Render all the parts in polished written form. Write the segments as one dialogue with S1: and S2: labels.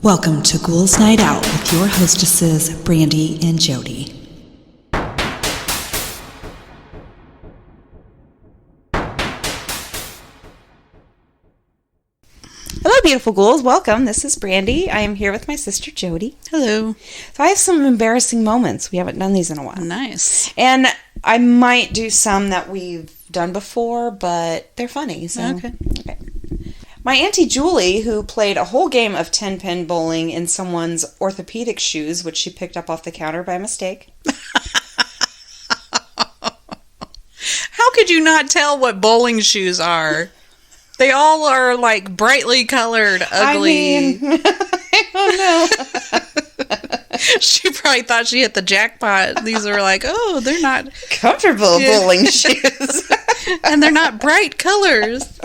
S1: Welcome to Ghouls Night Out with your hostesses, Brandee and Jodi. Hello, beautiful ghouls. Welcome. This is Brandee. I am here with my sister, Jodi.
S2: Hello.
S1: So I have some embarrassing moments. We haven't done these in a while.
S2: Nice.
S1: And I might do some that we've done before, but they're funny. So.
S2: Okay.
S1: My Auntie Julie, who played a whole game of 10-pin bowling in someone's orthopedic shoes, which she picked up off the counter by mistake.
S2: How could you not tell what bowling shoes are? They all are like brightly colored, ugly.
S1: I don't know.
S2: She probably thought she hit the jackpot. These are like, oh, they're not
S1: Comfortable bowling shoes.
S2: And they're not bright colors.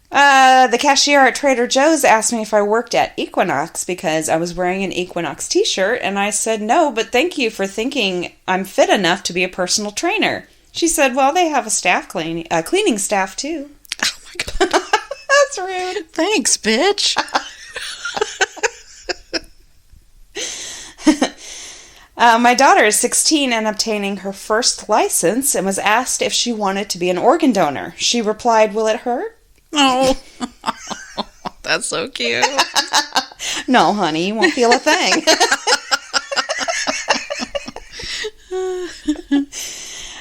S1: The cashier at Trader Joe's asked me if I worked at Equinox because I was wearing an Equinox t-shirt, and I said no, but thank you for thinking I'm fit enough to be a personal trainer. She said, well, they have a cleaning staff too.
S2: Oh my God.
S1: That's rude.
S2: Thanks, bitch.
S1: My daughter is 16 and obtaining her first license and was asked if she wanted to be an organ donor. She replied, will it hurt?
S2: Oh, that's so cute.
S1: No, honey, you won't feel a thing.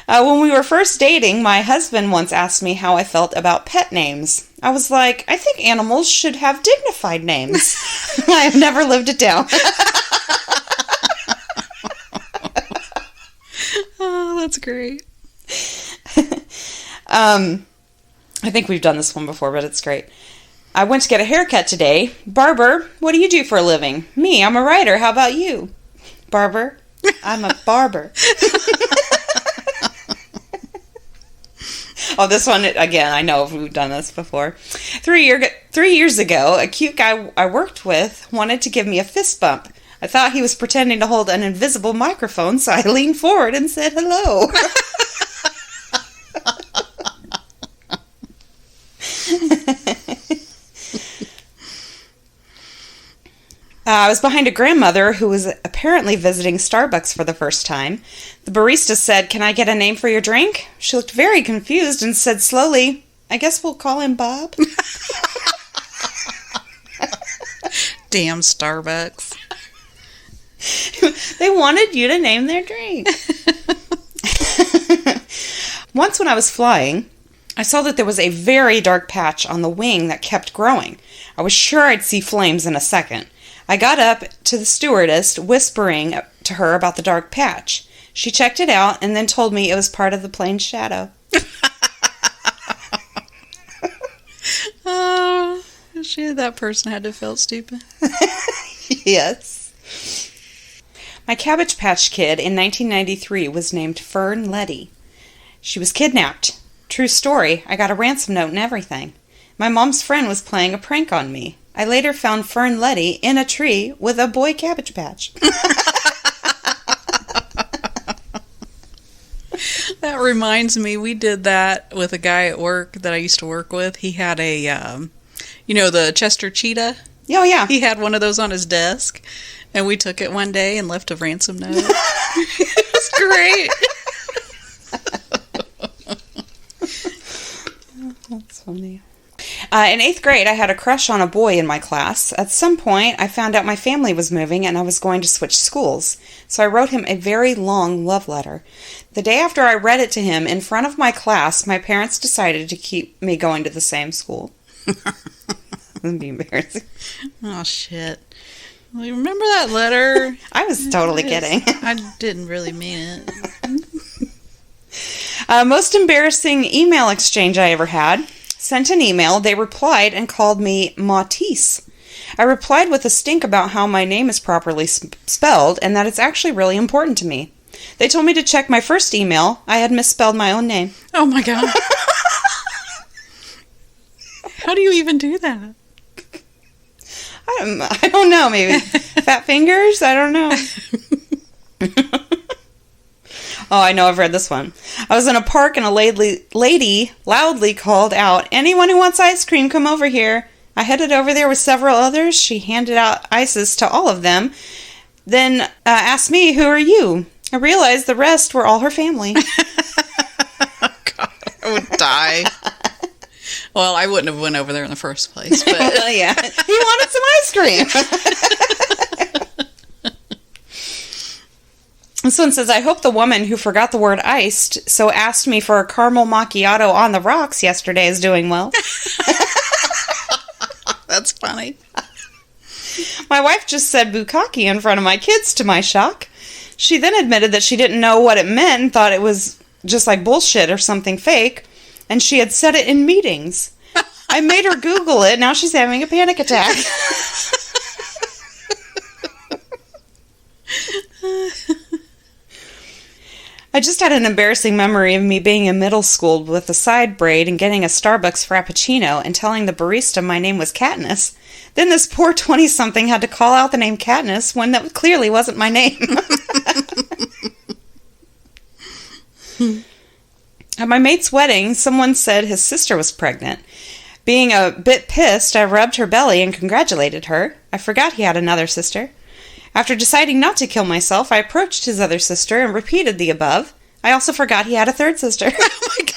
S1: When we were first dating, my husband once asked me how I felt about pet names. I was like, I think animals should have dignified names. I have never lived it down.
S2: Oh, that's great.
S1: I think we've done this one before, but it's great. I went to get a haircut today. Barber, what do you do for a living? Me, I'm a writer. How about you? Barber, I'm a barber. Oh, this one, again, I know we've done this before. 3 years ago, a cute guy I worked with wanted to give me a fist bump. I thought he was pretending to hold an invisible microphone, so I leaned forward and said hello. I was behind a grandmother who was apparently visiting Starbucks for the first time. The barista said, can I get a name for your drink? She looked very confused and said slowly, I guess we'll call him Bob.
S2: Damn Starbucks.
S1: They wanted you to name their drink. Once when I was flying, I saw that there was a very dark patch on the wing that kept growing. I was sure I'd see flames in a second. I got up to the stewardess, whispering to her about the dark patch. She checked it out and then told me it was part of the plane's shadow.
S2: Oh, that person had to feel stupid.
S1: Yes. My Cabbage Patch Kid in 1993 was named Fern Letty. She was kidnapped. True story, I got a ransom note and everything. My mom's friend was playing a prank on me. I later found Fern Letty in a tree with a boy Cabbage Patch.
S2: That reminds me, we did that with a guy at work that I used to work with. He had a, the Chester Cheetah?
S1: Oh, yeah.
S2: He had one of those on his desk, and we took it one day and left a ransom note. It was great.
S1: That's funny. In 8th grade, I had a crush on a boy in my class. At some point, I found out my family was moving and I was going to switch schools. So I wrote him a very long love letter. The day after I read it to him in front of my class, my parents decided to keep me going to the same school. That would be embarrassing.
S2: Oh, shit. Well, you remember that letter?
S1: I was totally kidding.
S2: I didn't really mean it.
S1: Most embarrassing email exchange I ever had. Sent an email, they replied and called me Matisse. I replied with a stink about how my name is properly spelled and that it's actually really important to me. They told me to check my first email. I had misspelled my own name.
S2: Oh my God. How do you even do that?
S1: I don't know, maybe fat fingers? I don't know. Oh, I know, I've read this one. I was in a park and a lady loudly called out, anyone who wants ice cream, come over here. I headed over there with several others. She handed out ices to all of them, then asked me, "Who are you?" I realized the rest were all her family.
S2: God, I would die. Well, I wouldn't have went over there in the first place, but
S1: yeah, he wanted some ice cream. This one says, "I hope the woman who forgot the word iced, so asked me for a caramel macchiato on the rocks yesterday is doing well."
S2: That's funny.
S1: My wife just said bukkake in front of my kids, to my shock. She then admitted that she didn't know what it meant and thought it was just like bullshit or something fake, and she had said it in meetings. I made her Google it. Now she's having a panic attack. I just had an embarrassing memory of me being in middle school with a side braid and getting a Starbucks Frappuccino and telling the barista my name was Katniss. Then this poor 20-something had to call out the name Katniss when that clearly wasn't my name. At my mate's wedding, someone said his sister was pregnant. Being a bit pissed, I rubbed her belly and congratulated her. I forgot he had another sister. After deciding not to kill myself, I approached his other sister and repeated the above. I also forgot he had a third sister.
S2: Oh my God.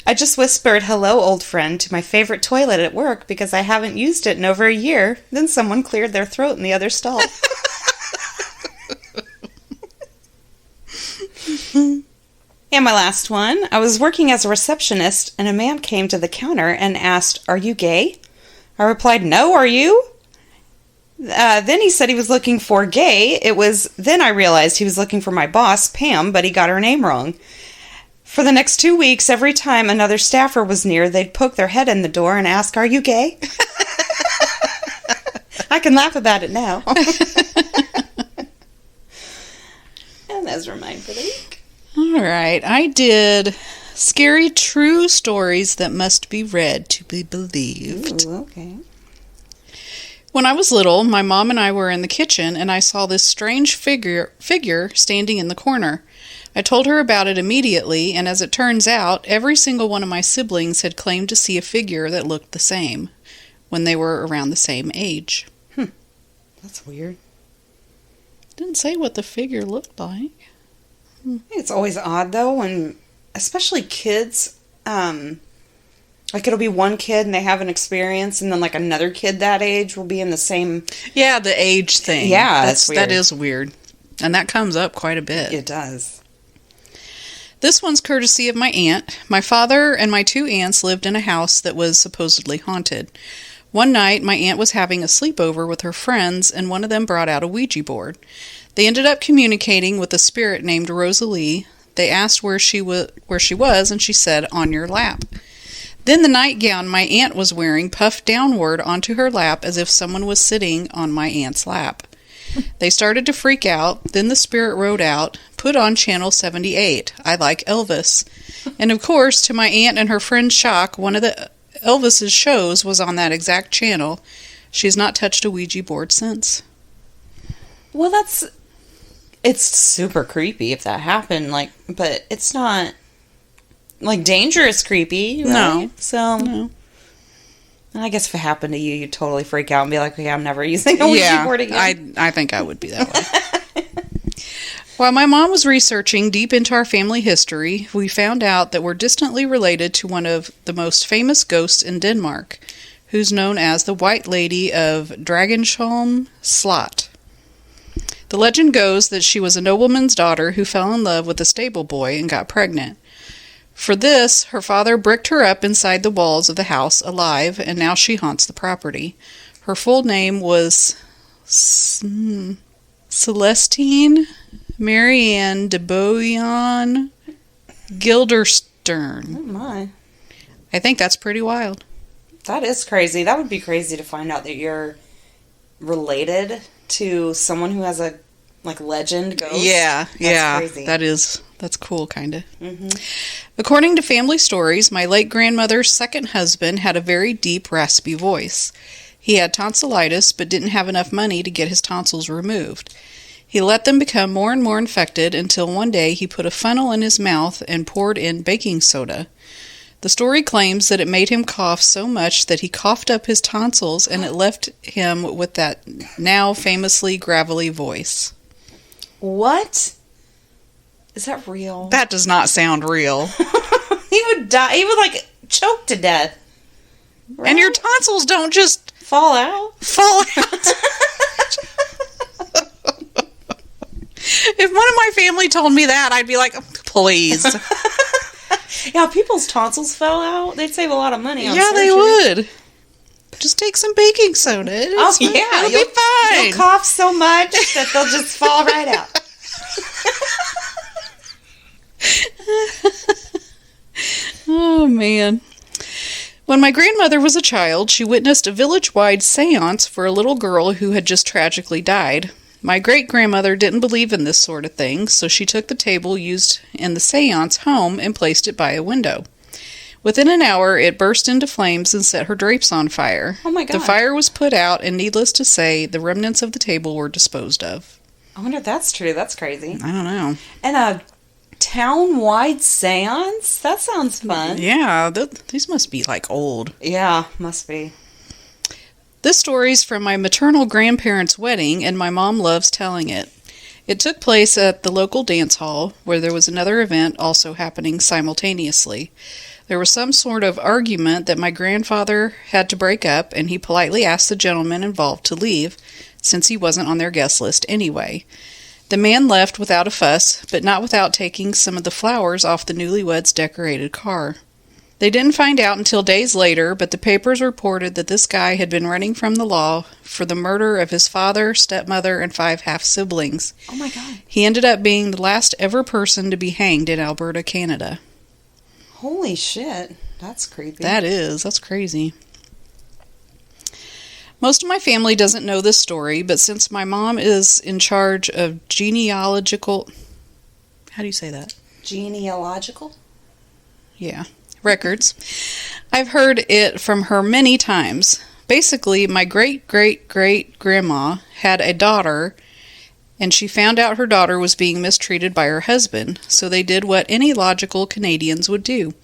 S1: I just whispered, "Hello, old friend," to my favorite toilet at work because I haven't used it in over a year. Then someone cleared their throat in the other stall. And my last one. I was working as a receptionist, and a man came to the counter and asked, "Are you gay?" I replied, "No, are you?" Then he said he was looking for gay. Then I realized he was looking for my boss, Pam, but he got her name wrong. For the next 2 weeks, every time another staffer was near, they'd poke their head in the door and ask, "Are you gay?" I can laugh about it now. And those were mine for the week.
S2: All right. I did scary true stories that must be read to be believed.
S1: Ooh, okay.
S2: When I was little, my mom and I were in the kitchen, and I saw this strange figure standing in the corner. I told her about it immediately, and as it turns out, every single one of my siblings had claimed to see a figure that looked the same when they were around the same age.
S1: That's weird.
S2: Didn't say what the figure looked like.
S1: I think it's always odd, though, when, especially kids, like it'll be one kid and they have an experience, and then like another kid that age will be in the same...
S2: Yeah, the age thing.
S1: Yeah, that's weird.
S2: That is weird. And that comes up quite a bit.
S1: It does.
S2: This one's courtesy of my aunt. My father and my 2 aunts lived in a house that was supposedly haunted. One night, my aunt was having a sleepover with her friends, and one of them brought out a Ouija board. They ended up communicating with a spirit named Rosalie. They asked where she was, and she said, "On your lap." Then the nightgown my aunt was wearing puffed downward onto her lap as if someone was sitting on my aunt's lap. They started to freak out. Then the spirit wrote out, "Put on channel 78. I like Elvis." And of course, to my aunt and her friend's shock, one of the Elvis's shows was on that exact channel. She's not touched a Ouija board since.
S1: Well, it's super creepy if that happened, but it's not, dangerous creepy, right?
S2: No.
S1: So,
S2: no.
S1: I guess if it happened to you, you'd totally freak out and be like, "Okay, I'm never using a Ouija board again."
S2: I think I would be that way. While my mom was researching deep into our family history, we found out that we're distantly related to one of the most famous ghosts in Denmark, who's known as the White Lady of Dragonsholm Slot. The legend goes that she was a nobleman's daughter who fell in love with a stable boy and got pregnant. For this, her father bricked her up inside the walls of the house alive, and now she haunts the property. Her full name was Celestine Marianne de Boyan Gilderstern.
S1: Oh my.
S2: I think that's pretty wild.
S1: That is crazy. That would be crazy to find out that you're related to someone who has a, legend ghost.
S2: Yeah,
S1: That's crazy.
S2: That's cool, kind of.
S1: Mm-hmm.
S2: According to family stories, my late grandmother's second husband had a very deep, raspy voice. He had tonsillitis, but didn't have enough money to get his tonsils removed. He let them become more and more infected until one day he put a funnel in his mouth and poured in baking soda. The story claims that it made him cough so much that he coughed up his tonsils and it left him with that now famously gravelly voice.
S1: What? Is that real?
S2: That does not sound real.
S1: He would die. He would, like, choke to death. Right?
S2: And your tonsils don't just
S1: fall out.
S2: If one of my family told me that, I'd be like, please.
S1: Yeah, people's tonsils fell out. They'd save a lot of money on
S2: surgery. They would. Just take some baking soda. It'll be fine.
S1: You'll cough so much that they'll just fall right out.
S2: Oh, man. When my grandmother was a child, she witnessed a village-wide seance for a little girl who had just tragically died. My great-grandmother didn't believe in this sort of thing, so she took the table used in the seance home and placed it by a window. Within an hour, it burst into flames and set her drapes on fire.
S1: Oh my God.
S2: The fire was put out, and needless to say, the remnants of the table were disposed of.
S1: I wonder if that's true. That's crazy.
S2: I don't know.
S1: And a town-wide seance? That sounds fun.
S2: Yeah, these must be, like, old.
S1: Yeah, must be.
S2: This story's from my maternal grandparents' wedding, and my mom loves telling it. It took place at the local dance hall, where there was another event also happening simultaneously. There was some sort of argument that my grandfather had to break up, and he politely asked the gentleman involved to leave, since he wasn't on their guest list anyway. The man left without a fuss, but not without taking some of the flowers off the newlyweds' decorated car. They didn't find out until days later, but the papers reported that this guy had been running from the law for the murder of his father, stepmother, and 5 half-siblings.
S1: Oh my God.
S2: He ended up being the last ever person to be hanged in Alberta, Canada.
S1: Holy shit. That's creepy.
S2: That's crazy. Most of my family doesn't know this story, but since my mom is in charge of genealogical... How do you say that?
S1: Genealogical?
S2: Yeah. Records. I've heard it from her many times. Basically, my great-great-great-grandma had a daughter, and she found out her daughter was being mistreated by her husband, so they did what any logical Canadians would do.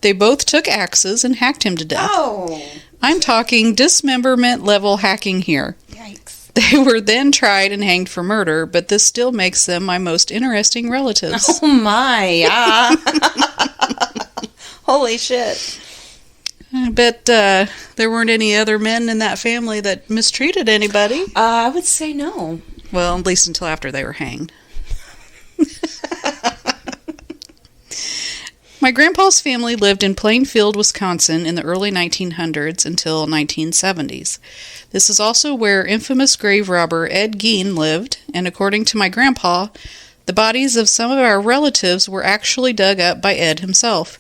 S2: They both took axes and hacked him to death.
S1: Oh!
S2: I'm talking dismemberment-level hacking here.
S1: Yikes.
S2: They were then tried and hanged for murder, but this still makes them my most interesting relatives.
S1: Oh my! Holy shit.
S2: I bet there weren't any other men in that family that mistreated anybody.
S1: I would say no.
S2: Well, at least until after they were hanged. My grandpa's family lived in Plainfield, Wisconsin in the early 1900s until 1970s. This is also where infamous grave robber Ed Gein lived, and according to my grandpa, the bodies of some of our relatives were actually dug up by Ed himself.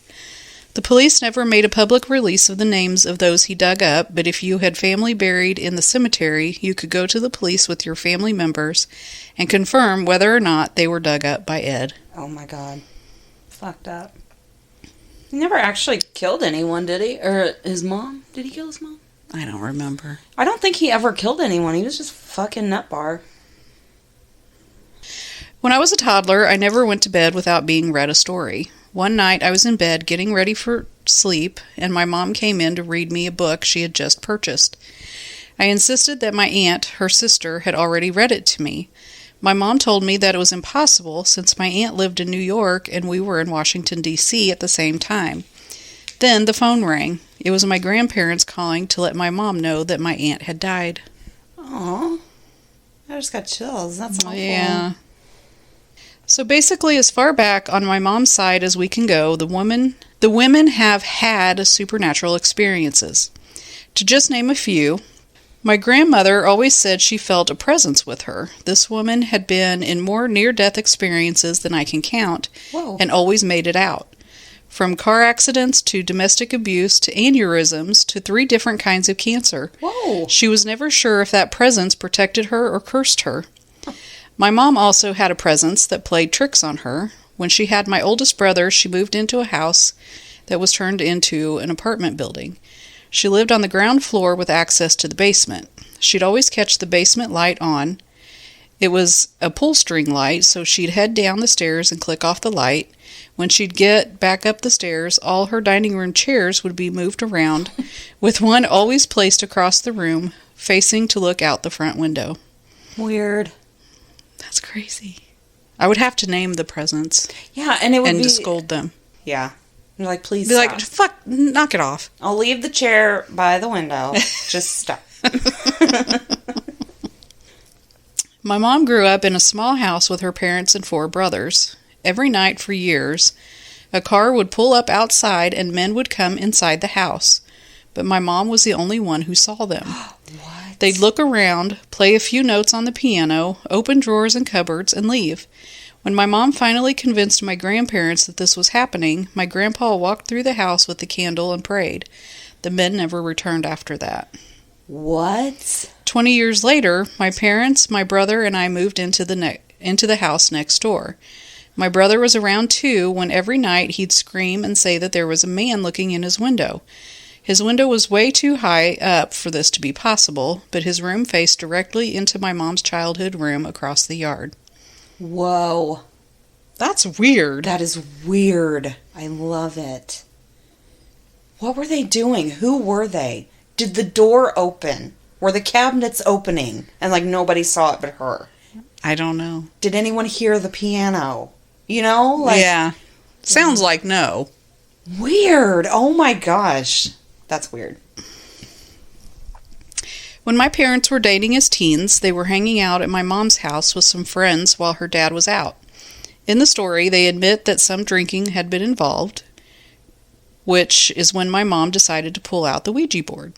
S2: The police never made a public release of the names of those he dug up, but if you had family buried in the cemetery, you could go to the police with your family members and confirm whether or not they were dug up by Ed.
S1: Oh my God. Fucked up. He never actually killed anyone, did he? Or his mom? Did he kill his mom?
S2: I don't remember.
S1: I don't think he ever killed anyone. He was just fucking nutbar.
S2: When I was a toddler, I never went to bed without being read a story. One night, I was in bed getting ready for sleep, and my mom came in to read me a book she had just purchased. I insisted that my aunt, her sister, had already read it to me. My mom told me that it was impossible since my aunt lived in New York and we were in Washington, D.C. at the same time. Then the phone rang. It was my grandparents calling to let my mom know that my aunt had died.
S1: Aw. I just got chills. That's awful.
S2: Yeah. So basically, as far back on my mom's side as we can go, the women have had supernatural experiences. To just name a few, my grandmother always said she felt a presence with her. This woman had been in more near-death experiences than I can count,
S1: Whoa.
S2: And always made it out. From car accidents to domestic abuse to aneurysms to 3 different kinds of cancer.
S1: Whoa.
S2: She was never sure if that presence protected her or cursed her. My mom also had a presence that played tricks on her. When she had my oldest brother, she moved into a house that was turned into an apartment building. She lived on the ground floor with access to the basement. She'd always catch the basement light on. It was a pull string light, so she'd head down the stairs and click off the light. When she'd get back up the stairs, all her dining room chairs would be moved around, with one always placed across the room, facing to look out the front window.
S1: Weird.
S2: That's crazy. I would have to name the presents.
S1: Yeah, and it would be...
S2: to scold them.
S1: Yeah. You're like, please
S2: be
S1: stop.
S2: like, fuck, knock it off.
S1: I'll leave the chair by the window. Just stop.
S2: My mom grew up in a small house with her parents and 4 brothers. Every night for years, a car would pull up outside and men would come inside the house. But my mom was the only one who saw them.
S1: What?
S2: They'd look around, play a few notes on the piano, open drawers and cupboards, and leave. When my mom finally convinced my grandparents that this was happening, my grandpa walked through the house with the candle and prayed. The men never returned after that.
S1: What?
S2: 20 years later, my parents, my brother, and I moved into the house next door. My brother was around too when every night he'd scream and say that there was a man looking in his window. His window was way too high up for this to be possible, but his room faced directly into my mom's childhood room across the yard.
S1: Whoa.
S2: That's weird.
S1: That is weird. I love it. What were they doing? Who were they? Did the door open? Were the cabinets opening? And like nobody saw it but her?
S2: I don't know.
S1: Did anyone hear the piano? You know? Like,
S2: yeah. Sounds like no.
S1: Weird. Oh my gosh. That's weird.
S2: When my parents were dating as teens, they were hanging out at my mom's house with some friends while her dad was out. In the story, they admit that some drinking had been involved, which is when my mom decided to pull out the Ouija board.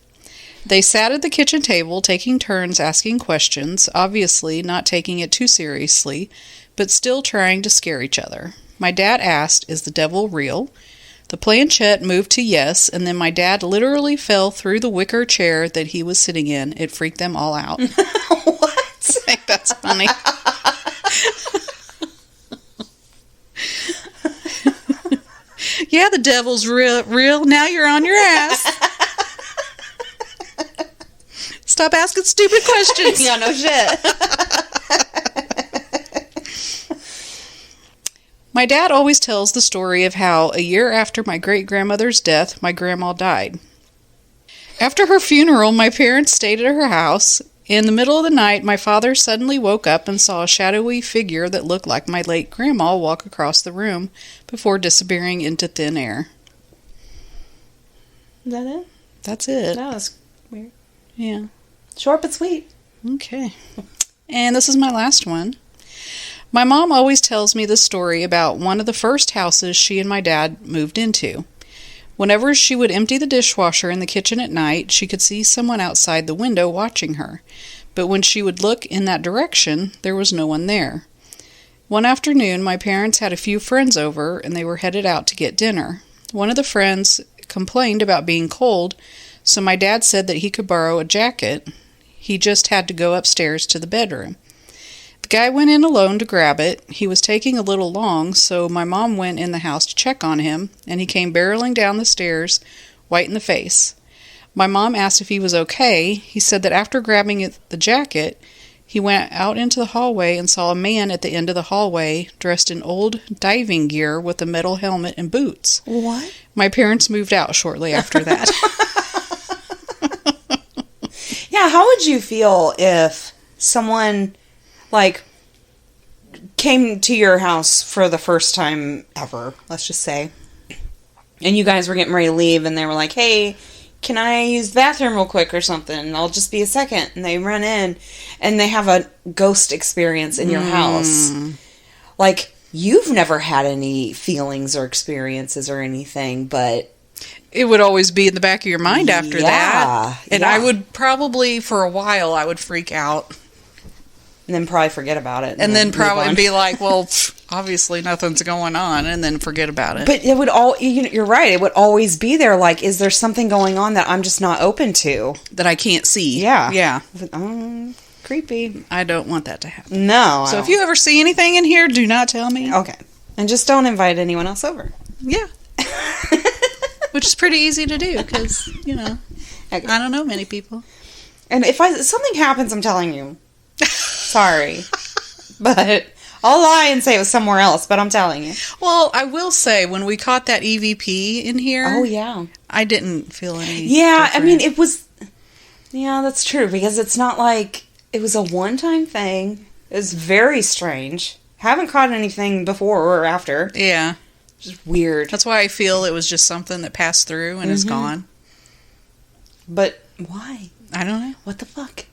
S2: They sat at the kitchen table, taking turns asking questions, obviously not taking it too seriously, but still trying to scare each other. My dad asked, "Is the devil real?" The planchette moved to yes, and then my dad literally fell through the wicker chair that he was sitting in. It freaked them all out.
S1: What?
S2: I think that's funny. Yeah, the devil's real. Now you're on your ass. Stop asking stupid questions.
S1: Yeah, no shit.
S2: My dad always tells the story of how a year after my great-grandmother's death, my grandma died. After her funeral, my parents stayed at her house. In the middle of the night, my father suddenly woke up and saw a shadowy figure that looked like my late grandma walk across the room before disappearing into thin air.
S1: Is that it?
S2: That's it.
S1: That was weird.
S2: Yeah.
S1: Short but sweet.
S2: Okay. And this is my last one. My mom always tells me this story about one of the first houses she and my dad moved into. Whenever she would empty the dishwasher in the kitchen at night, she could see someone outside the window watching her. But when she would look in that direction, there was no one there. One afternoon, my parents had a few friends over, and they were headed out to get dinner. One of the friends complained about being cold, so my dad said that he could borrow a jacket. He just had to go upstairs to the bedroom. The guy went in alone to grab it. He was taking a little long, so my mom went in the house to check on him, and he came barreling down the stairs, white in the face. My mom asked if he was okay. He said that after grabbing the jacket, he went out into the hallway and saw a man at the end of the hallway, dressed in old diving gear with a metal helmet and boots.
S1: What?
S2: My parents moved out shortly after that.
S1: Yeah, how would you feel if someone, like, came to your house for the first time ever, let's just say, and you guys were getting ready to leave, and they were like, "Hey, can I use the bathroom real quick or something? I'll just be a second." And they run in, and they have a ghost experience in your house. Like, you've never had any feelings or experiences or anything, but
S2: it would always be in the back of your mind after that. And
S1: yeah.
S2: I would probably, for a while, I would freak out.
S1: And then probably forget about it.
S2: And then probably be like, well, obviously nothing's going on, and then forget about it.
S1: But it would you're right, it would always be there, like, is there something going on that I'm just not open to?
S2: That I can't see.
S1: Yeah.
S2: Yeah.
S1: Creepy.
S2: I don't want that to happen.
S1: No.
S2: So if you ever see anything in here, do not tell me.
S1: Okay. And just don't invite anyone else over.
S2: Yeah. Which is pretty easy to do, because, okay. I don't know many people.
S1: And if something happens, I'm telling you. Sorry. But I'll lie and say it was somewhere else, but I'm telling you.
S2: Well, I will say, when we caught that EVP in here...
S1: Oh, yeah.
S2: I didn't feel any
S1: Yeah,
S2: different.
S1: I mean, it was... Yeah, that's true, because it's not like it was a one-time thing. It was very strange. Haven't caught anything before or after.
S2: Yeah.
S1: Just weird.
S2: That's why I feel it was just something that passed through and is gone.
S1: But why?
S2: I don't know.
S1: What the fuck?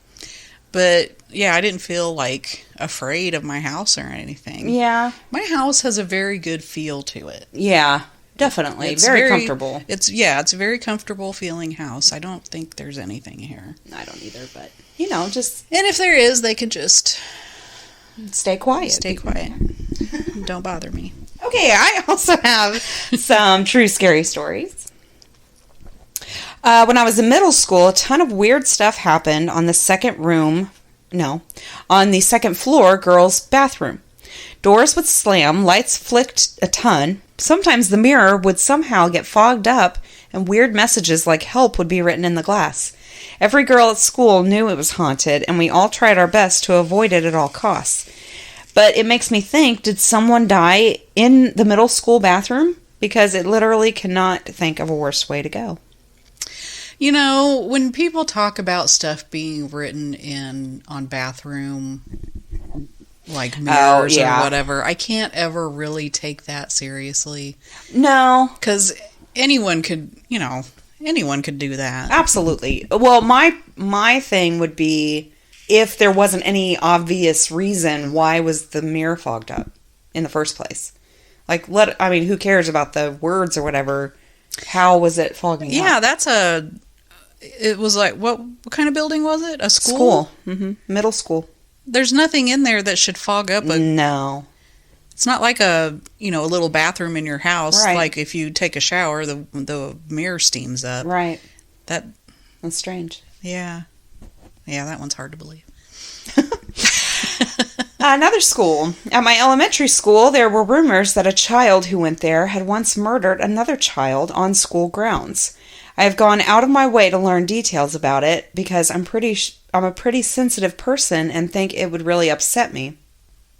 S2: But, yeah, I didn't feel, like, afraid of my house or anything.
S1: Yeah.
S2: My house has a very good feel to it.
S1: Yeah, definitely.
S2: It's
S1: very comfortable.
S2: It's a very comfortable feeling house. I don't think there's anything here.
S1: I don't either, but, you know, just...
S2: And if there is, they could just...
S1: Stay quiet.
S2: Stay quiet. Don't bother me.
S1: Okay, I also have some true scary stories. When I was in middle school, a ton of weird stuff happened on the second floor girls' bathroom. Doors would slam, lights flicked a ton. Sometimes the mirror would somehow get fogged up, and weird messages like help would be written in the glass. Every girl at school knew it was haunted, and we all tried our best to avoid it at all costs. But it makes me think, did someone die in the middle school bathroom? Because it literally cannot think of a worse way to go.
S2: You know, when people talk about stuff being written on bathroom, like mirrors or whatever, I can't ever really take that seriously.
S1: No.
S2: Because anyone could do that.
S1: Absolutely. Well, my thing would be, if there wasn't any obvious reason, why was the mirror fogged up in the first place? Like, who cares about the words or whatever? How was it fogging up?
S2: Yeah, it was like, what kind of building was it? A school?
S1: School. Mm-hmm. Middle school.
S2: There's nothing in there that should fog up
S1: No.
S2: It's not like a little bathroom in your house.
S1: Right.
S2: Like if you take a shower, the mirror steams up.
S1: Right.
S2: That's
S1: strange.
S2: Yeah. Yeah, that one's hard to believe.
S1: Another school. At my elementary school, there were rumors that a child who went there had once murdered another child on school grounds. I have gone out of my way to learn details about it because I'm a pretty sensitive person and think it would really upset me.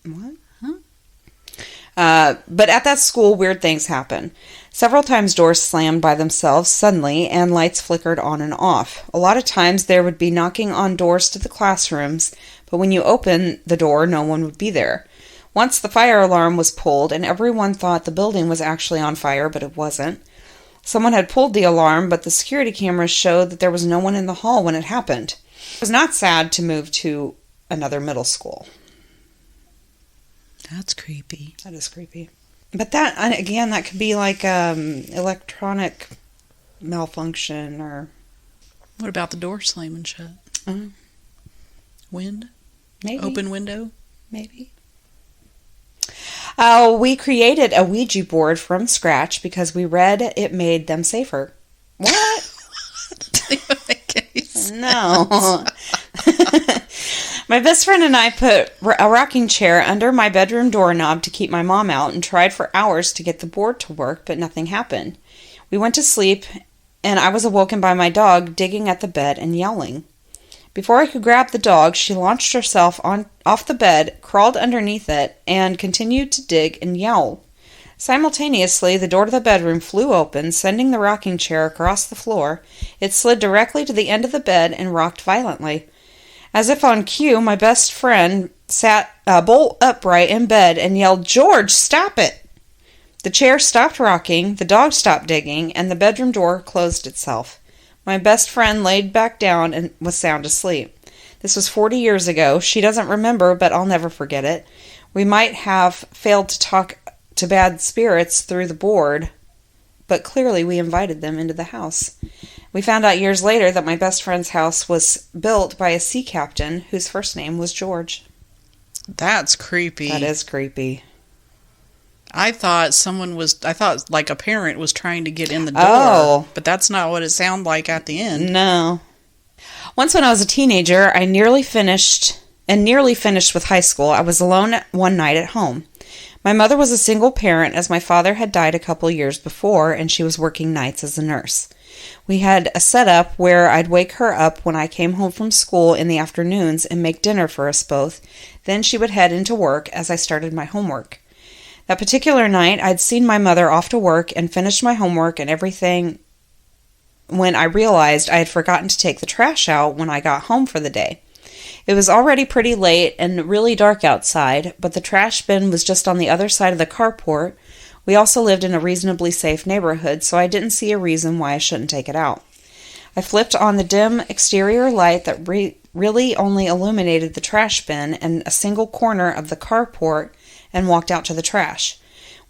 S1: What? Huh? But at that school, weird things happen. Several times doors slammed by themselves suddenly and lights flickered on and off. A lot of times there would be knocking on doors to the classrooms, but when you open the door, no one would be there. Once the fire alarm was pulled and everyone thought the building was actually on fire, but it wasn't. Someone had pulled the alarm, but the security cameras showed that there was no one in the hall when it happened. It was not sad to move to another middle school.
S2: That's creepy.
S1: That is creepy. But that could be like electronic malfunction or...
S2: What about the door slamming shut? Wind?
S1: Maybe.
S2: Open window?
S1: Maybe. We created a Ouija board from scratch because we read it made them safer. What?
S2: Doesn't even make any sense.
S1: No. My best friend and I put a rocking chair under my bedroom doorknob to keep my mom out and tried for hours to get the board to work, but nothing happened. We went to sleep, and I was awoken by my dog digging at the bed and yelling. Before I could grab the dog, she launched herself off the bed, crawled underneath it, and continued to dig and yowl. Simultaneously, the door to the bedroom flew open, sending the rocking chair across the floor. It slid directly to the end of the bed and rocked violently. As if on cue, my best friend sat bolt upright in bed and yelled, "George, stop it!" The chair stopped rocking, the dog stopped digging, and the bedroom door closed itself. My best friend laid back down and was sound asleep. This was 40 years ago. She doesn't remember, but I'll never forget it. We might have failed to talk to bad spirits through the board, but clearly we invited them into the house. We found out years later that my best friend's house was built by a sea captain whose first name was George.
S2: That's creepy.
S1: That is creepy.
S2: I thought like a parent was trying to get in the door.
S1: Oh.
S2: But that's not what it sounded like at the end.
S1: No. Once when I was a teenager, I nearly finished with high school. I was alone one night at home. My mother was a single parent as my father had died a couple years before and she was working nights as a nurse. We had a setup where I'd wake her up when I came home from school in the afternoons and make dinner for us both. Then she would head into work as I started my homework. That particular night, I'd seen my mother off to work and finished my homework and everything when I realized I had forgotten to take the trash out when I got home for the day. It was already pretty late and really dark outside, but the trash bin was just on the other side of the carport. We also lived in a reasonably safe neighborhood, so I didn't see a reason why I shouldn't take it out. I flipped on the dim exterior light that really only illuminated the trash bin and a single corner of the carport and walked out to the trash.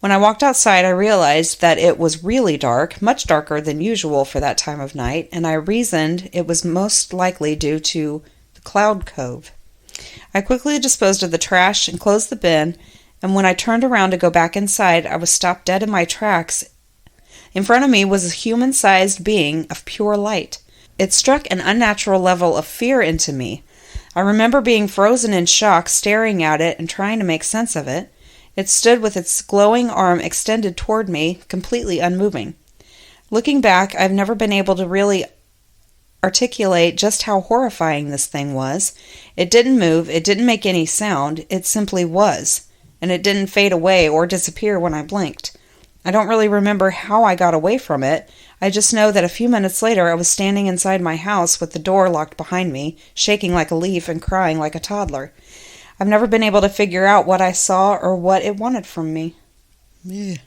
S1: When I walked outside, I realized that it was really dark, much darker than usual for that time of night, and I reasoned it was most likely due to the cloud cove. I quickly disposed of the trash and closed the bin, and when I turned around to go back inside, I was stopped dead in my tracks. In front of me was a human-sized being of pure light. It struck an unnatural level of fear into me. I remember being frozen in shock, staring at it and trying to make sense of it. It stood with its glowing arm extended toward me, completely unmoving. Looking back, I've never been able to really articulate just how horrifying this thing was. It didn't move, it didn't make any sound, it simply was, and it didn't fade away or disappear when I blinked. I don't really remember how I got away from it. I just know that a few minutes later I was standing inside my house with the door locked behind me, shaking like a leaf and crying like a toddler. I've never been able to figure out what I saw or what it wanted from me.
S2: Yeah.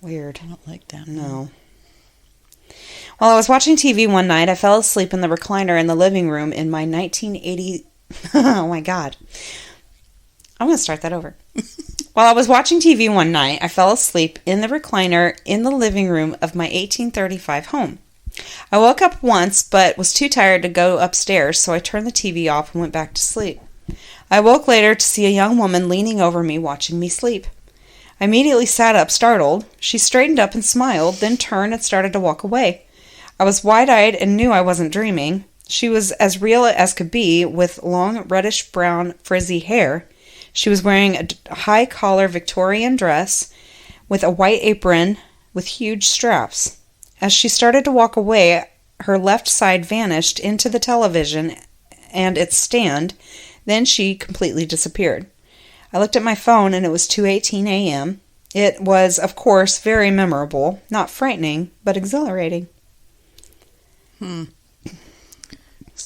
S1: Weird.
S2: I don't like that.
S1: No. While I was watching TV one night, I fell asleep in the recliner in the living room in my 1980... Oh my God. I'm going to start that over. While I was watching TV one night, I fell asleep in the recliner in the living room of my 1835 home. I woke up once, but was too tired to go upstairs, so I turned the TV off and went back to sleep. I woke later to see a young woman leaning over me, watching me sleep. I immediately sat up, startled. She straightened up and smiled, then turned and started to walk away. I was wide-eyed and knew I wasn't dreaming. She was as real as could be, with long reddish-brown frizzy hair. She was wearing a high-collar Victorian dress with a white apron with huge straps. As she started to walk away, her left side vanished into the television and its stand. Then she completely disappeared. I looked at my phone and it was 2:18 a.m. It was, of course, very memorable. Not frightening, but exhilarating. That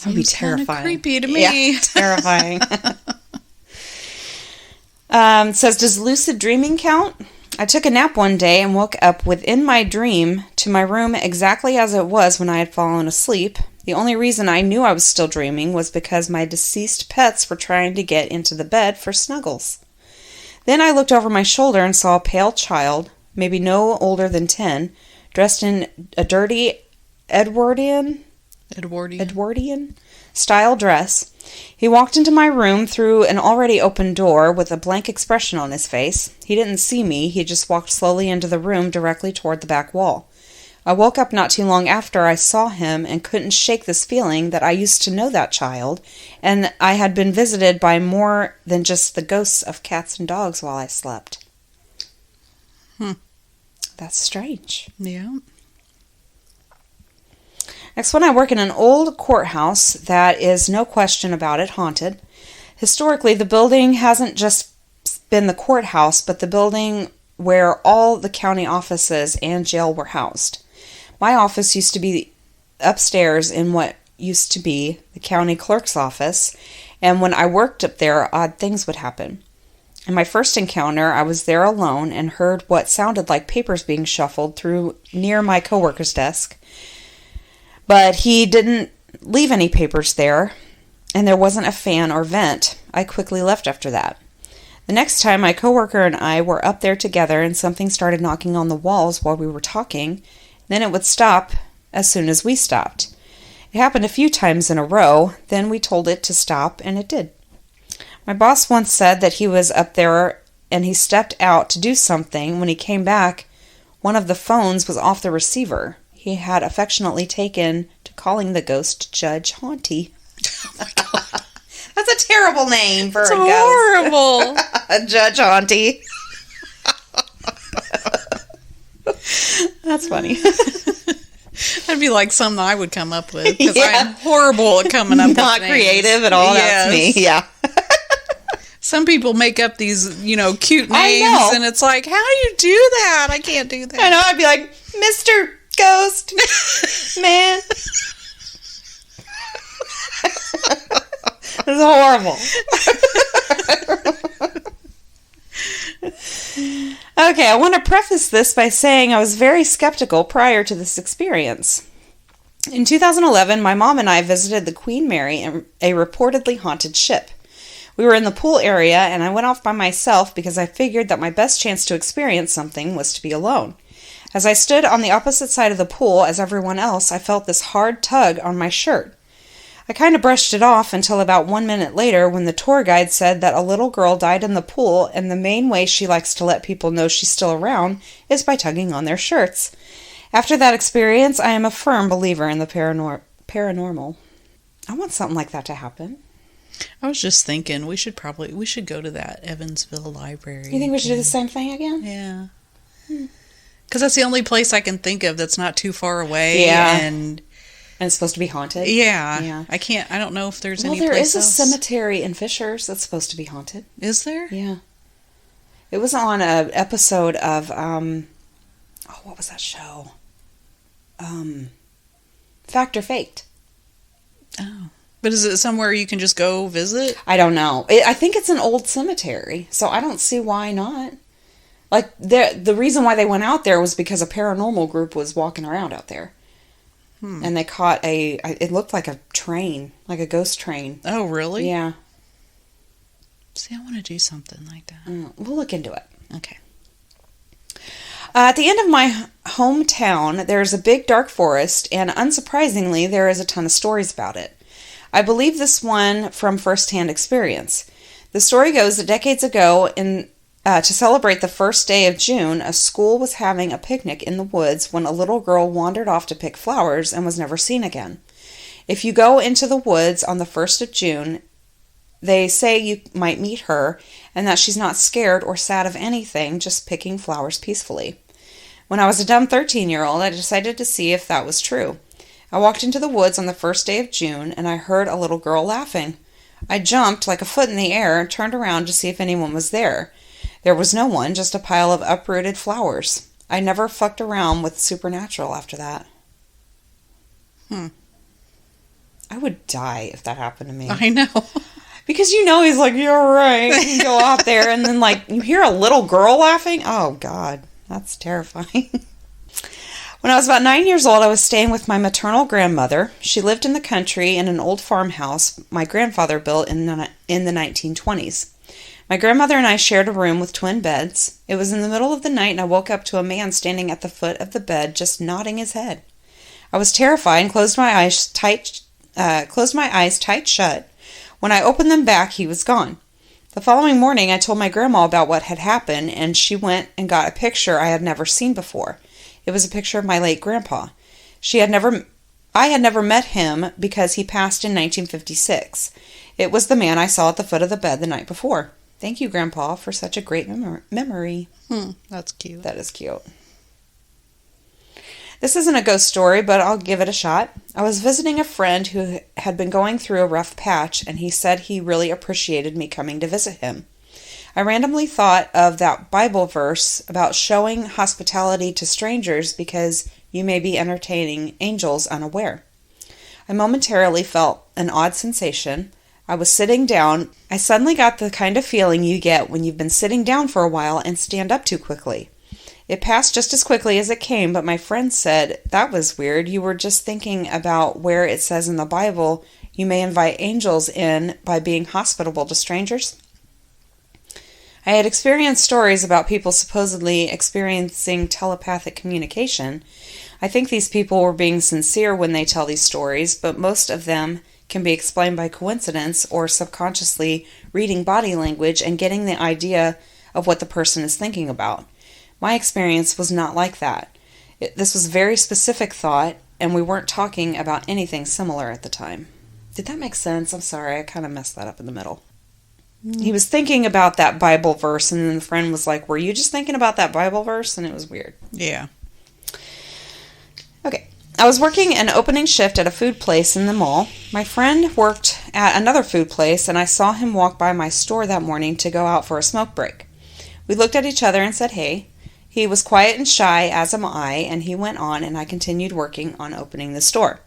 S1: would be terrifying.
S2: Creepy to me.
S1: Yeah, terrifying. Says, does lucid dreaming count? I took a nap one day and woke up within my dream to my room exactly as it was when I had fallen asleep. The only reason I knew I was still dreaming was because my deceased pets were trying to get into the bed for snuggles. Then I looked over my shoulder and saw a pale child, maybe no older than 10, dressed in a dirty Edwardian style dress. He walked into my room through an already open door with a blank expression on his face. He didn't see me, he just walked slowly into the room directly toward the back wall. I woke up not too long after I saw him and couldn't shake this feeling that I used to know that child, and I had been visited by more than just the ghosts of cats and dogs while I slept. That's strange.
S2: Yeah.
S1: Next one, I work in an old courthouse that is, no question about it, haunted. Historically, the building hasn't just been the courthouse, but the building where all the county offices and jail were housed. My office used to be upstairs in what used to be the county clerk's office, and when I worked up there, odd things would happen. In my first encounter, I was there alone and heard what sounded like papers being shuffled through near my coworker's desk. But he didn't leave any papers there, and there wasn't a fan or vent. I quickly left after that. The next time, my coworker and I were up there together, and something started knocking on the walls while we were talking. Then it would stop as soon as we stopped. It happened a few times in a row. Then we told it to stop, and it did. My boss once said that he was up there and he stepped out to do something. When he came back, one of the phones was off the receiver. He had affectionately taken to calling the ghost Judge Haunty. Oh my God. That's a terrible name for a ghost.
S2: Horrible.
S1: Judge Haunty. That's funny.
S2: That'd be like something I would come up with, because I'm horrible at coming up with
S1: Not
S2: names.
S1: creative at all. Yes. That's me. Yeah.
S2: Some people make up these, cute names, and it's like, how do you do that? I can't do that.
S1: I know. I'd be like, Mr. Ghost, man. It's horrible. Okay, I want to preface this by saying I was very skeptical prior to this experience. In 2011, my mom and I visited the Queen Mary in a reportedly haunted ship. We were in the pool area, and I went off by myself because I figured that my best chance to experience something was to be alone. As I stood on the opposite side of the pool as everyone else, I felt this hard tug on my shirt. I kind of brushed it off until about 1 minute later when the tour guide said that a little girl died in the pool, and the main way she likes to let people know she's still around is by tugging on their shirts. After that experience, I am a firm believer in the paranormal. I want something like that to happen.
S2: I was just thinking we should go to that Evansville library.
S1: You think we should do the same thing again?
S2: Yeah. Because that's the only place I can think of that's not too far away.
S1: Yeah.
S2: And
S1: it's supposed to be haunted?
S2: Yeah. I don't know if there's any place else.
S1: Well, there is a cemetery in Fishers that's supposed to be haunted.
S2: Is there?
S1: Yeah. It was on an episode of, what was that show? Fact or Faked.
S2: Oh. But is it somewhere you can just go visit?
S1: I don't know. I think it's an old cemetery, so I don't see why not. Like, the reason why they went out there was because a paranormal group was walking around out there. And they caught it looked like a train, like a ghost train.
S2: Oh, really?
S1: Yeah.
S2: See, I want to do something like that.
S1: We'll look into it.
S2: Okay.
S1: At the end of my hometown, there's a big dark forest, and unsurprisingly, there is a ton of stories about it. I believe this one from first-hand experience. The story goes that decades ago, to celebrate the first day of June, a school was having a picnic in the woods when a little girl wandered off to pick flowers and was never seen again. If you go into the woods on the 1st of June, they say you might meet her and that she's not scared or sad of anything, just picking flowers peacefully. When I was a dumb 13-year-old, I decided to see if that was true. I walked into the woods on the first day of June, and I heard a little girl laughing. I jumped like a foot in the air and turned around to see if anyone was there. There was no one, just a pile of uprooted flowers. I never fucked around with supernatural after that. I would die if that happened to me.
S2: I know.
S1: Because he's like, you're right. You go out there, and then, you hear a little girl laughing. Oh, God. That's terrifying. When I was about 9 years old, I was staying with my maternal grandmother. She lived in the country in an old farmhouse my grandfather built in the 1920s. My grandmother and I shared a room with twin beds. It was in the middle of the night, and I woke up to a man standing at the foot of the bed, just nodding his head. I was terrified and closed my eyes tight shut. When I opened them back, he was gone. The following morning, I told my grandma about what had happened, and she went and got a picture I had never seen before. It was a picture of my late grandpa. I had never met him because he passed in 1956. It was the man I saw at the foot of the bed the night before. Thank you, Grandpa, for such a great memory.
S2: That's cute.
S1: That is cute. This isn't a ghost story, but I'll give it a shot. I was visiting a friend who had been going through a rough patch, and he said he really appreciated me coming to visit him. I randomly thought of that Bible verse about showing hospitality to strangers because you may be entertaining angels unaware. I momentarily felt an odd sensation. I was sitting down. I suddenly got the kind of feeling you get when you've been sitting down for a while and stand up too quickly. It passed just as quickly as it came, but my friend said, "That was weird. You were just thinking about where it says in the Bible you may invite angels in by being hospitable to strangers." I had experienced stories about people supposedly experiencing telepathic communication. I think these people were being sincere when they tell these stories, but most of them can be explained by coincidence or subconsciously reading body language and getting the idea of what the person is thinking about. My experience was not like that. This was a very specific thought, and we weren't talking about anything similar at the time. Did that make sense? I'm sorry, I kind of messed that up in the middle. He was thinking about that Bible verse, and then the friend was like, "Were you just thinking about that Bible verse?" And it was weird.
S2: Yeah.
S1: Okay. I was working an opening shift at a food place in the mall. My friend worked at another food place, and I saw him walk by my store that morning to go out for a smoke break. We looked at each other and said, "Hey." He was quiet and shy, as am I, and he went on, and I continued working on opening the store.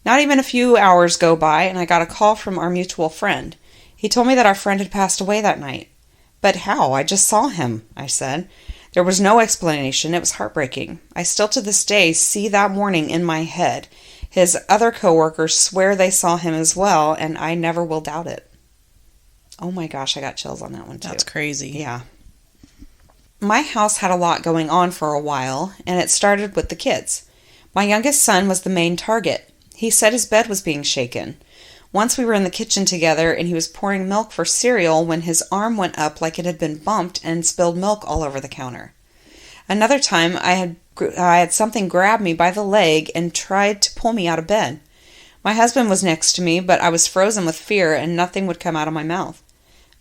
S1: Not even a few hours go by, and I got a call from our mutual friend. He told me that our friend had passed away that night. "But how? I just saw him," I said. There was no explanation. It was heartbreaking. I still to this day see that morning in my head. His other coworkers swear they saw him as well, and I never will doubt it. Oh my gosh, I got chills on that one too.
S2: That's crazy.
S1: Yeah. My house had a lot going on for a while, and it started with the kids. My youngest son was the main target. He said his bed was being shaken. Once we were in the kitchen together, and he was pouring milk for cereal when his arm went up like it had been bumped and spilled milk all over the counter. Another time, I had something grab me by the leg and tried to pull me out of bed. My husband was next to me, but I was frozen with fear and nothing would come out of my mouth.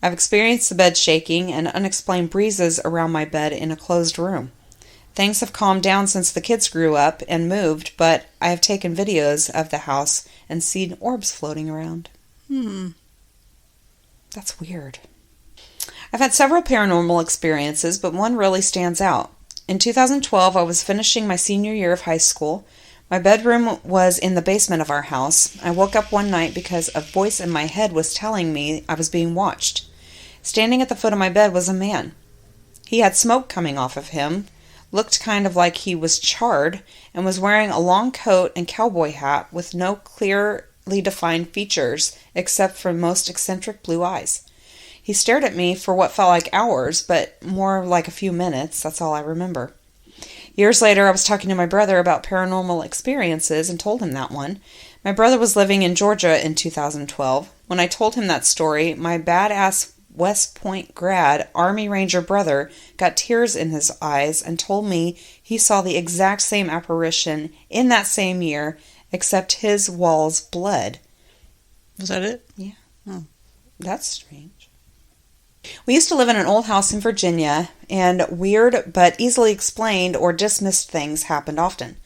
S1: I've experienced the bed shaking and unexplained breezes around my bed in a closed room. Things have calmed down since the kids grew up and moved, but I have taken videos of the house and seen orbs floating around. That's weird. I've had several paranormal experiences, but one really stands out. In 2012, I was finishing my senior year of high school. My bedroom was in the basement of our house. I woke up one night because a voice in my head was telling me I was being watched. Standing at the foot of my bed was a man. He had smoke coming off of him, looked kind of like he was charred, and was wearing a long coat and cowboy hat with no clearly defined features except for most eccentric blue eyes. He stared at me for what felt like hours, but more like a few minutes. That's all I remember. Years later, I was talking to my brother about paranormal experiences and told him that one. My brother was living in Georgia in 2012. When I told him that story, my badass West Point grad Army Ranger brother got tears in his eyes and told me he saw the exact same apparition in that same year, except his walls bled.
S2: Was that it?
S1: Yeah.
S2: Oh.
S1: That's strange. We used to live in an old house in Virginia, and weird but easily explained or dismissed things happened often.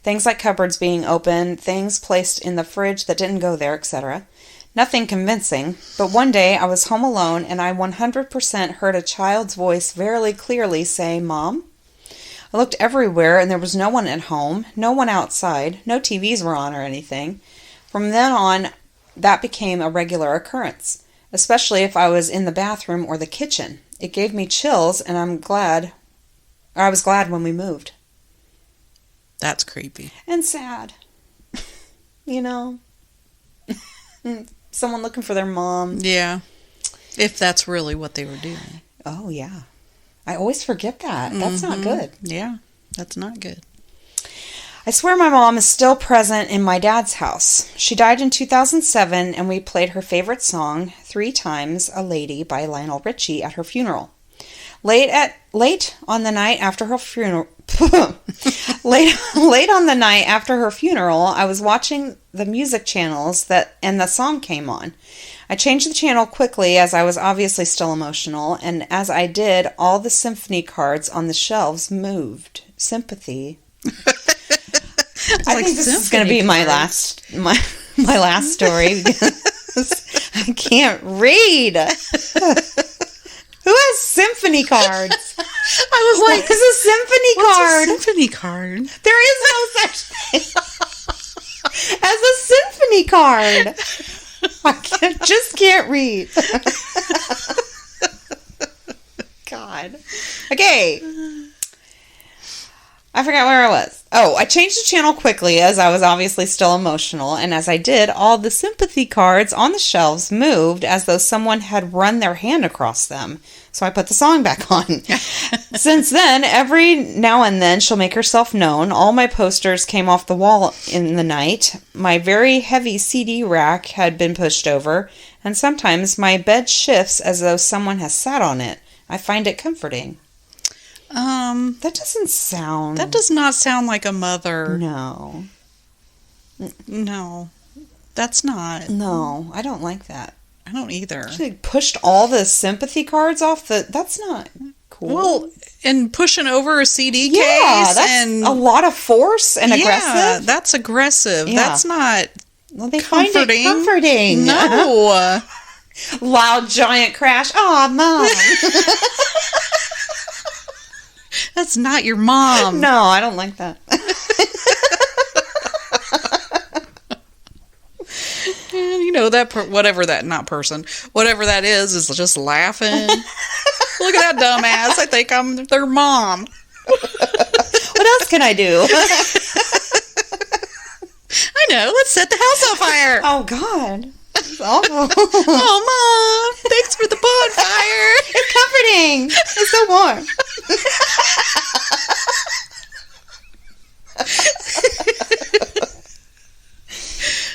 S1: Things like cupboards being open, things placed in the fridge that didn't go there, etc. Nothing convincing, but one day I was home alone and I 100% heard a child's voice very clearly say, "Mom?" I looked everywhere and there was no one at home, no one outside, no TVs were on or anything. From then on, that became a regular occurrence, especially if I was in the bathroom or the kitchen. It gave me chills and I was glad when we moved.
S2: That's creepy.
S1: And sad. You know? Someone looking for their mom.
S2: Yeah. If that's really what they were doing.
S1: Oh, yeah. I always forget that. That's not good.
S2: Yeah, that's not good.
S1: I swear my mom is still present in my dad's house. She died in 2007, and we played her favorite song, 3 Times a Lady by Lionel Richie, at her funeral. Late on the night after her funeral, I was watching the music channels and the song came on. I changed the channel quickly as I was obviously still emotional, and as I did, all the Symphony cards on the shelves moved. Sympathy. I think this is going to be my last story because I can't read. Who has Symphony cards?
S2: I was like,
S1: what is a Symphony card?
S2: What's a Symphony card?
S1: There is no such thing as a Symphony card. I just can't read. God. Okay. I forgot where I was. Oh, I changed the channel quickly as I was obviously still emotional, and as I did, all the sympathy cards on the shelves moved as though someone had run their hand across them. So I put the song back on. Since then, every now and then she'll make herself known. All my posters came off the wall in the night. My very heavy CD rack had been pushed over, and sometimes my bed shifts as though someone has sat on it. I find it comforting. That doesn't sound...
S2: That does not sound like a mother.
S1: No.
S2: No. That's not.
S1: No, I don't like that.
S2: I don't either.
S1: She pushed all the sympathy cards off the... That's not cool.
S2: Well, and pushing over a CD case.
S1: Yeah, that's a lot of force and aggressive.
S2: Yeah, that's aggressive.
S1: Yeah.
S2: That's not
S1: Well, they
S2: comforting.
S1: find it comforting.
S2: No.
S1: Loud, giant crash. Aw, Mom.
S2: That's not your mom.
S1: No, I don't like that.
S2: And you know, whatever that is just laughing. Look at that dumbass. I think I'm their mom.
S1: What else can I do?
S2: I know. Let's set the house on fire.
S1: Oh, God. It's awful.
S2: Oh, Mom. Thanks for the bonfire.
S1: It's comforting. It's so warm.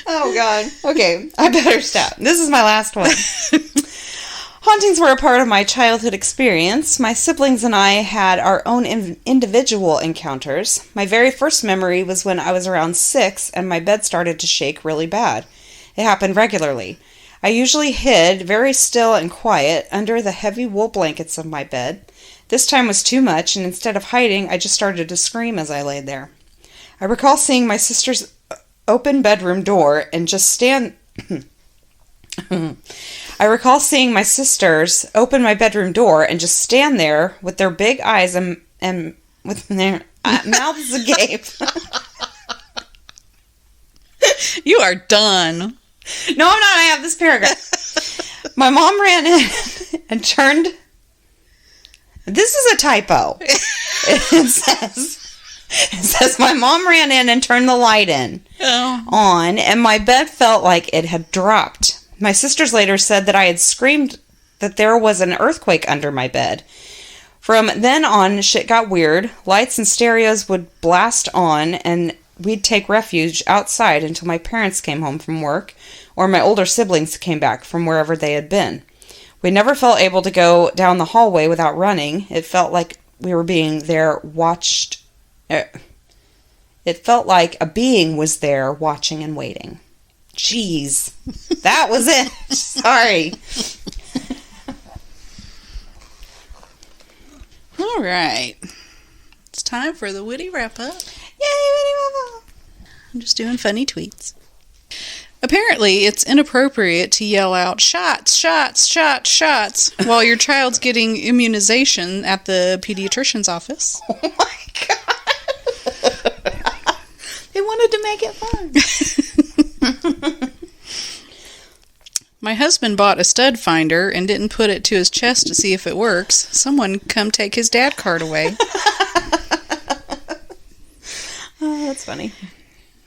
S1: Oh, God. Okay, I better stop. This is my last one. Hauntings were a part of my childhood experience. My siblings and I had our own individual encounters. My very first memory was when I was around 6 and my bed started to shake really bad. It happened regularly. I usually hid, very still and quiet, under the heavy wool blankets of my bed. This time was too much, and instead of hiding, I just started to scream as I laid there. I recall seeing my sister's open bedroom door and just stand... I recall seeing my sisters open my bedroom door and just stand there with their big eyes and with their mouths agape.
S2: You are done.
S1: No, I'm not. I have this paragraph. My mom ran in and turned... This is a typo. It says my mom ran in and turned the light on, and my bed felt like it had dropped. My sisters later said that I had screamed that there was an earthquake under my bed. From then on, shit got weird. Lights and stereos would blast on, and we'd take refuge outside until my parents came home from work, or my older siblings came back from wherever they had been. We never felt able to go down the hallway without running. It felt like we were being there watched... It felt like a being was there watching and waiting. Jeez. That was it. Sorry.
S2: All right. It's time for the witty wrap-up.
S1: Yay, witty wrap-up.
S2: I'm just doing funny tweets. Apparently, it's inappropriate to yell out, shots, shots, shots, shots, while your child's getting immunization at the pediatrician's office.
S1: Oh my God. They wanted to make it fun.
S2: My husband bought a stud finder and didn't put it to his chest to see if it works. Someone come take his dad card away.
S1: Oh, that's funny.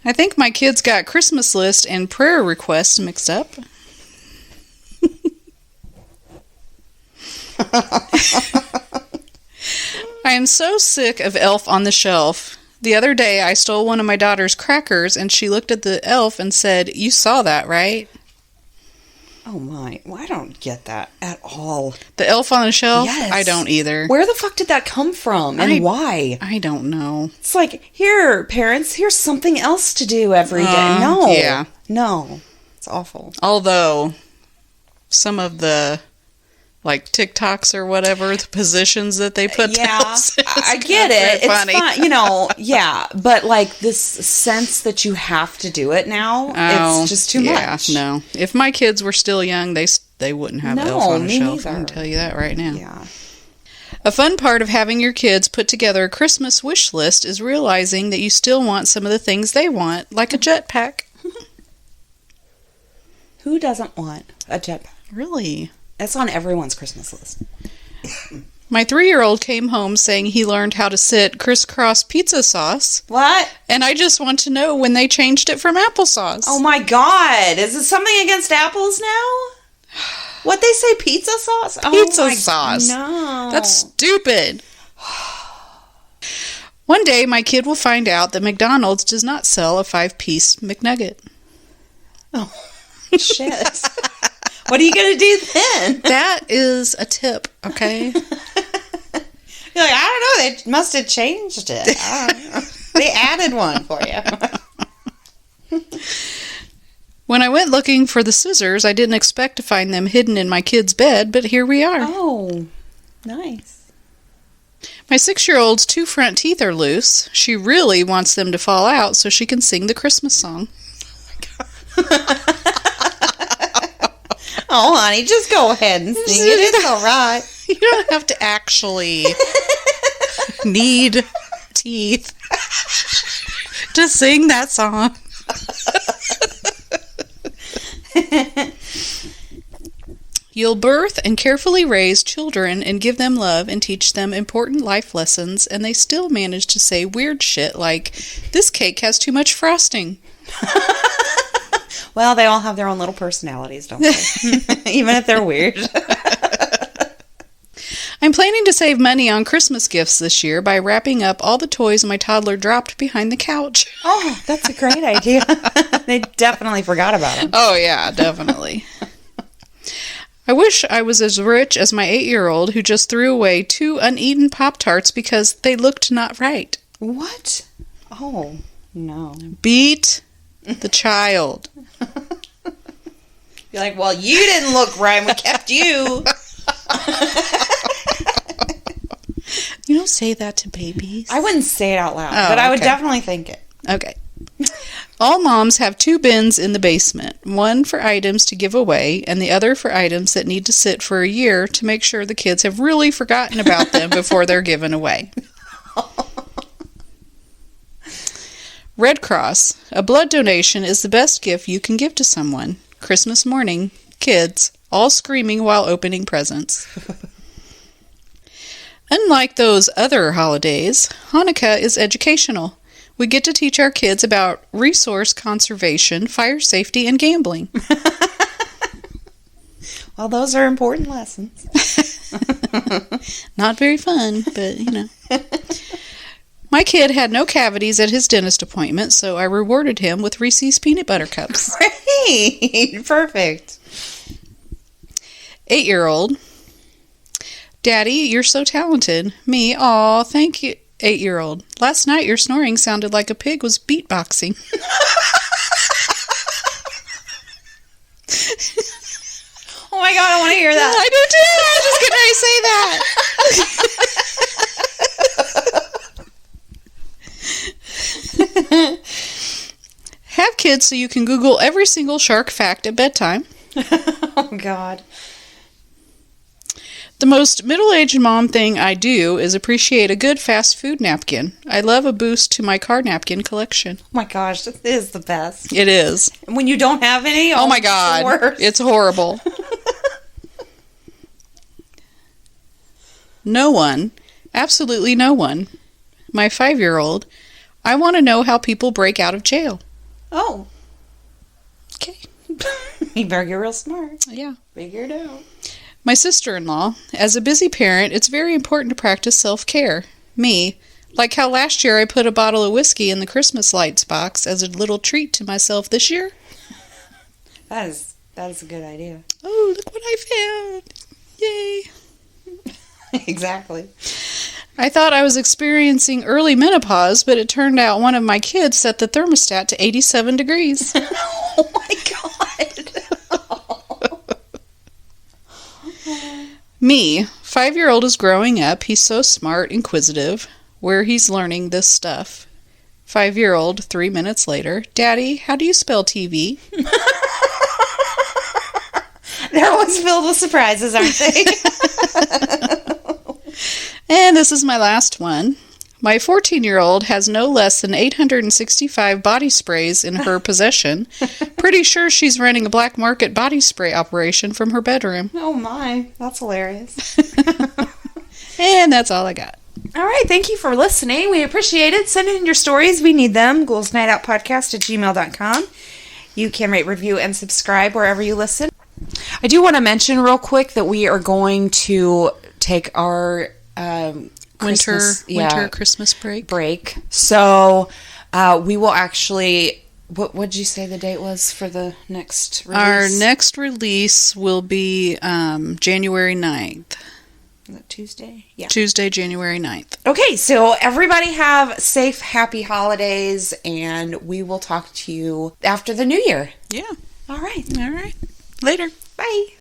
S2: I think my kids got Christmas list and prayer requests mixed up. I am so sick of Elf on the Shelf. The other day I stole one of my daughter's crackers and she looked at the elf and said, "You saw that, right?"
S1: Oh my. Well, I don't get that at all.
S2: The Elf on the Shelf?
S1: Yes.
S2: I don't either.
S1: Where the fuck did that come from and why?
S2: I don't know.
S1: It's like, here, parents, here's something else to do every day. No.
S2: Yeah.
S1: No. It's awful.
S2: Although, some of the, like, TikToks or whatever, the positions that they put down.
S1: I get it. It's fun, you know, yeah. But, like, this sense that you have to do it now, it's just too much.
S2: No. If my kids were still young, they wouldn't have Elf on the Shelf.
S1: Neither.
S2: I can tell you that right now.
S1: Yeah.
S2: A fun part of having your kids put together a Christmas wish list is realizing that you still want some of the things they want, like a jetpack.
S1: Who doesn't want a jetpack?
S2: Really?
S1: That's on everyone's Christmas list.
S2: My 3-year-old came home saying he learned how to sit crisscross pizza sauce.
S1: What?
S2: And I just want to know when they changed it from applesauce.
S1: Oh my God. Is it something against apples now? What they say, pizza sauce?
S2: Pizza sauce.
S1: No.
S2: That's stupid. One day, my kid will find out that McDonald's does not sell a 5-piece McNugget.
S1: Oh, shit. What are you going to do then?
S2: That is a tip, okay?
S1: You're like, I don't know. They must have changed it. I don't know. They added one for you.
S2: When I went looking for the scissors, I didn't expect to find them hidden in my kid's bed, but here we are.
S1: Oh, nice.
S2: My 6-year-old's 2 front teeth are loose. She really wants them to fall out so she can sing the Christmas song.
S1: Oh, honey, just go ahead and sing it. It's all right.
S2: You don't have to actually need teeth to sing that song. You'll birth and carefully raise children and give them love and teach them important life lessons, and they still manage to say weird shit like, this cake has too much frosting.
S1: Well, they all have their own little personalities, don't they? Even if they're weird.
S2: I'm planning to save money on Christmas gifts this year by wrapping up all the toys my toddler dropped behind the couch.
S1: Oh, that's a great idea. They definitely forgot about them.
S2: Oh, yeah, definitely. I wish I was as rich as my 8-year-old who just threw away 2 uneaten Pop-Tarts because they looked not right.
S1: What? Oh, no.
S2: Beat the child.
S1: You're like, well, you didn't look right. We kept you.
S2: You don't say that to babies.
S1: I wouldn't say it out loud, but I would definitely think it.
S2: Okay. All moms have 2 bins in the basement, one for items to give away and the other for items that need to sit for a year to make sure the kids have really forgotten about them before they're given away. Red Cross. A blood donation is the best gift you can give to someone. Christmas morning, kids, all screaming while opening presents. Unlike those other holidays, Hanukkah is educational. We get to teach our kids about resource conservation, fire safety, and gambling.
S1: Well, those are important lessons.
S2: Not very fun, but, you know. My kid had no cavities at his dentist appointment, so I rewarded him with Reese's Peanut Butter Cups.
S1: Great! Perfect.
S2: 8-year-old. Daddy, you're so talented. Me, aw, thank you. 8-year-old. Last night your snoring sounded like a pig was beatboxing.
S1: Oh my god, I want to hear that.
S2: I do too. I was just getting ready to say that. Have kids so you can Google every single shark fact at bedtime.
S1: Oh god.
S2: The most middle-aged mom thing I do is appreciate a good fast food napkin. I love a boost to my car napkin collection.
S1: Oh my gosh, this is the best.
S2: It is.
S1: And when you don't have any,
S2: oh my god, it's horrible. No one, absolutely no one. My 5-year-old, I want to know how people break out of jail.
S1: Oh.
S2: Okay.
S1: You better get real smart.
S2: Yeah.
S1: Figure it out.
S2: My sister-in-law, as a busy parent, it's very important to practice self-care. Me, like how last year I put a bottle of whiskey in the Christmas lights box as a little treat to myself this year.
S1: That is a good idea.
S2: Oh, look what I found. Yay.
S1: Exactly.
S2: I thought I was experiencing early menopause, but it turned out one of my kids set the thermostat to 87 degrees.
S1: Oh my god.
S2: Me, 5-year-old is growing up. He's so smart, inquisitive. Where he's learning this stuff. 5-year-old, 3 minutes later. Daddy, how do you spell TV?
S1: They're always filled with surprises, aren't they?
S2: And this is my last one. My 14-year-old has no less than 865 body sprays in her possession. Pretty sure she's running a black market body spray operation from her bedroom.
S1: Oh my, that's hilarious.
S2: And that's all I got.
S1: All right, thank you for listening. We appreciate it. Send in your stories. We need them. GhoulsNIghtOutPodcast@gmail.com. You can rate, review, and subscribe wherever you listen. I do want to mention real quick that we are going to take our
S2: winter Christmas break.
S1: So we will actually, what did you say the date was for the next release?
S2: Our next release will be January 9th.
S1: Is that Tuesday? Yeah.
S2: Tuesday, January 9th.
S1: Okay, so everybody have safe, happy holidays, and we will talk to you after the new year.
S2: Yeah.
S1: All right.
S2: All right. Later.
S1: Bye.